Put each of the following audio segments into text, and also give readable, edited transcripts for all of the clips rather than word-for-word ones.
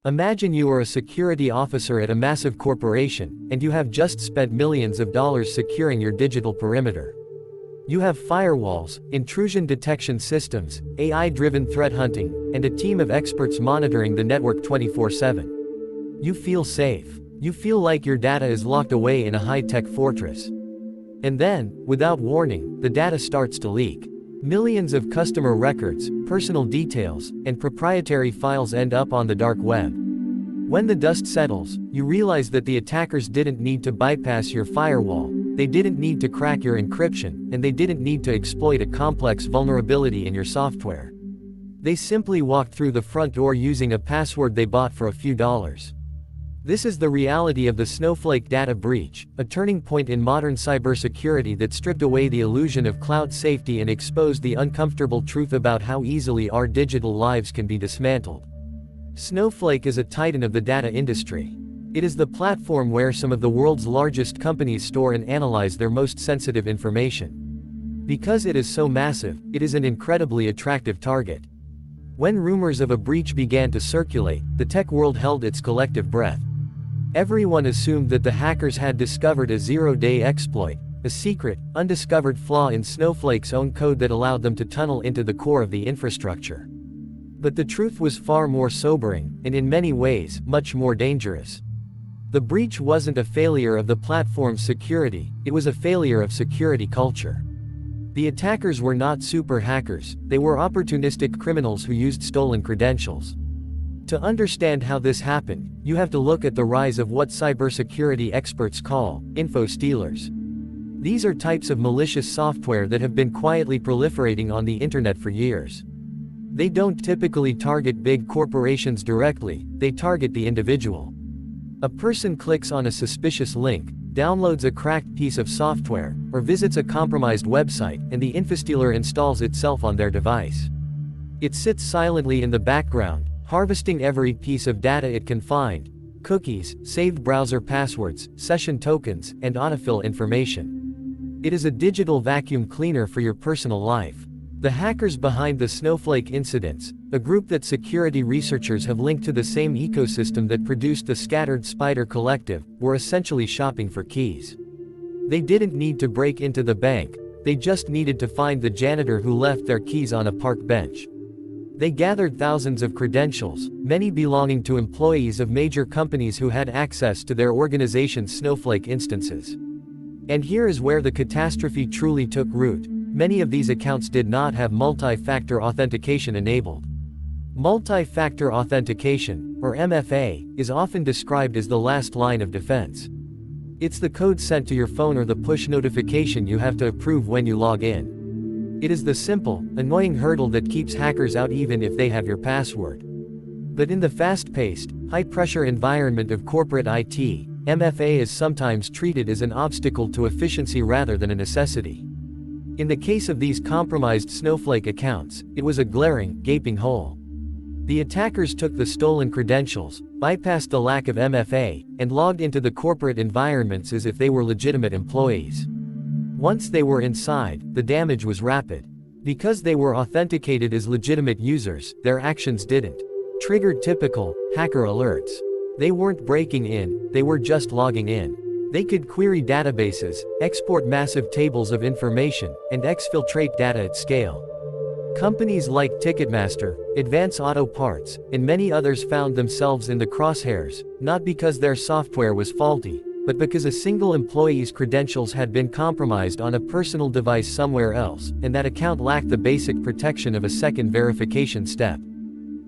Imagine you are a security officer at a massive corporation, and you have just spent millions of dollars securing your digital perimeter. You have firewalls, intrusion detection systems, AI-driven threat hunting, and a team of experts monitoring the network 24/7. You feel safe. You feel like your data is locked away in a high-tech fortress. And then, without warning, the data starts to leak. Millions of customer records, personal details, and proprietary files end up on the dark web. When the dust settles, you realize that the attackers didn't need to bypass your firewall, they didn't need to crack your encryption, and they didn't need to exploit a complex vulnerability in your software. They simply walked through the front door using a password they bought for a few dollars. This is the reality of the Snowflake data breach, a turning point in modern cybersecurity that stripped away the illusion of cloud safety and exposed the uncomfortable truth about how easily our digital lives can be dismantled. Snowflake is a titan of the data industry. It is the platform where some of the world's largest companies store and analyze their most sensitive information. Because it is so massive, it is an incredibly attractive target. When rumors of a breach began to circulate, the tech world held its collective breath. Everyone assumed that the hackers had discovered a zero-day exploit, a secret, undiscovered flaw in Snowflake's own code that allowed them to tunnel into the core of the infrastructure. But the truth was far more sobering, and in many ways, much more dangerous. The breach wasn't a failure of the platform's security, it was a failure of security culture. The attackers were not super hackers, they were opportunistic criminals who used stolen credentials. To understand how this happened, you have to look at the rise of what cybersecurity experts call infostealers. These are types of malicious software that have been quietly proliferating on the internet for years. They don't typically target big corporations directly, they target the individual. A person clicks on a suspicious link, downloads a cracked piece of software, or visits a compromised website, and the infostealer installs itself on their device. It sits silently in the background, harvesting every piece of data it can find: cookies, saved browser passwords, session tokens, and autofill information. It is a digital vacuum cleaner for your personal life. The hackers behind the Snowflake incidents, a group that security researchers have linked to the same ecosystem that produced the Scattered Spider Collective, were essentially shopping for keys. They didn't need to break into the bank, they just needed to find the janitor who left their keys on a park bench. They gathered thousands of credentials, many belonging to employees of major companies who had access to their organization's Snowflake instances. And here is where the catastrophe truly took root. Many of these accounts did not have multi-factor authentication enabled. Multi-factor authentication, or MFA, is often described as the last line of defense. It's the code sent to your phone or the push notification you have to approve when you log in. It is the simple, annoying hurdle that keeps hackers out even if they have your password. But in the fast-paced, high-pressure environment of corporate IT, MFA is sometimes treated as an obstacle to efficiency rather than a necessity. In the case of these compromised Snowflake accounts, it was a glaring, gaping hole. The attackers took the stolen credentials, bypassed the lack of MFA, and logged into the corporate environments as if they were legitimate employees. Once they were inside, the damage was rapid. Because they were authenticated as legitimate users, their actions didn't trigger typical hacker alerts. They weren't breaking in, they were just logging in. They could query databases, export massive tables of information, and exfiltrate data at scale. Companies like Ticketmaster, Advance Auto Parts, and many others found themselves in the crosshairs, not because their software was faulty, but because a single employee's credentials had been compromised on a personal device somewhere else, and that account lacked the basic protection of a second verification step.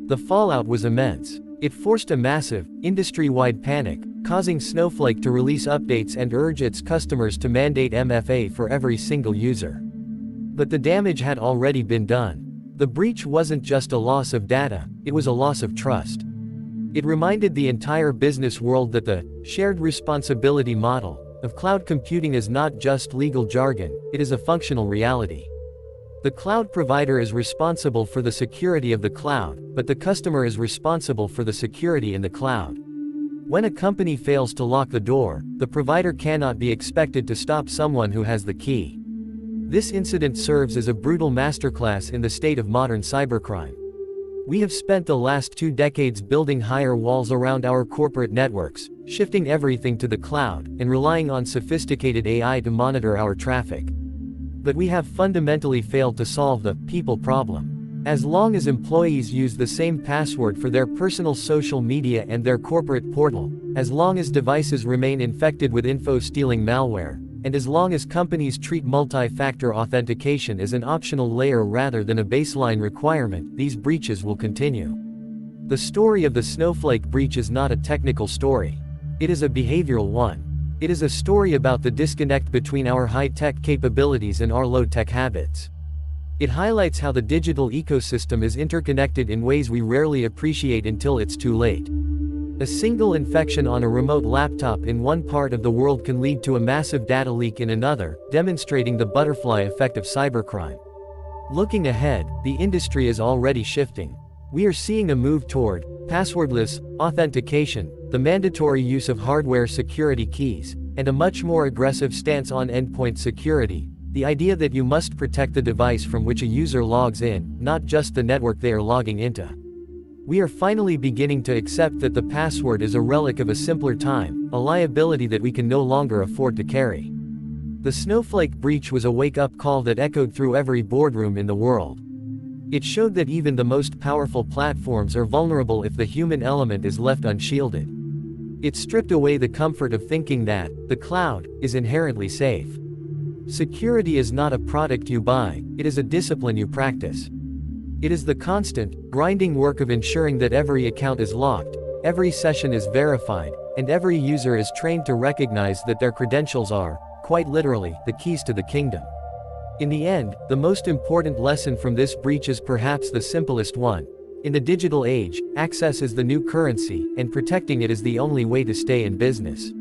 The fallout was immense. It forced a massive, industry-wide panic, causing Snowflake to release updates and urge its customers to mandate MFA for every single user. But the damage had already been done. The breach wasn't just a loss of data, it was a loss of trust. It reminded the entire business world that the shared responsibility model of cloud computing is not just legal jargon, it is a functional reality. The cloud provider is responsible for the security of the cloud, but the customer is responsible for the security in the cloud. When a company fails to lock the door, the provider cannot be expected to stop someone who has the key. This incident serves as a brutal masterclass in the state of modern cybercrime. We have spent the last 2 decades building higher walls around our corporate networks, shifting everything to the cloud, and relying on sophisticated AI to monitor our traffic. But we have fundamentally failed to solve the people problem. As long as employees use the same password for their personal social media and their corporate portal, as long as devices remain infected with info-stealing malware, and as long as companies treat multi-factor authentication as an optional layer rather than a baseline requirement, these breaches will continue. The story of the Snowflake breach is not a technical story. It is a behavioral one. It is a story about the disconnect between our high-tech capabilities and our low-tech habits. It highlights how the digital ecosystem is interconnected in ways we rarely appreciate until it's too late. A single infection on a remote laptop in one part of the world can lead to a massive data leak in another, demonstrating the butterfly effect of cybercrime. Looking ahead, the industry is already shifting. We are seeing a move toward passwordless authentication, the mandatory use of hardware security keys, and a much more aggressive stance on endpoint security, the idea that you must protect the device from which a user logs in, not just the network they are logging into. We are finally beginning to accept that the password is a relic of a simpler time, a liability that we can no longer afford to carry. The Snowflake breach was a wake-up call that echoed through every boardroom in the world. It showed that even the most powerful platforms are vulnerable if the human element is left unshielded. It stripped away the comfort of thinking that the cloud is inherently safe. Security is not a product you buy, it is a discipline you practice. It is the constant, grinding work of ensuring that every account is locked, every session is verified, and every user is trained to recognize that their credentials are, quite literally, the keys to the kingdom. In the end, the most important lesson from this breach is perhaps the simplest one. In the digital age, access is the new currency, and protecting it is the only way to stay in business.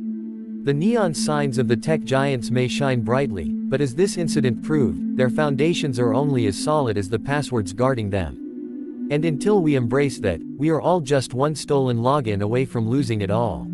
The neon signs of the tech giants may shine brightly, but as this incident proved, their foundations are only as solid as the passwords guarding them. And until we embrace that, we are all just one stolen login away from losing it all.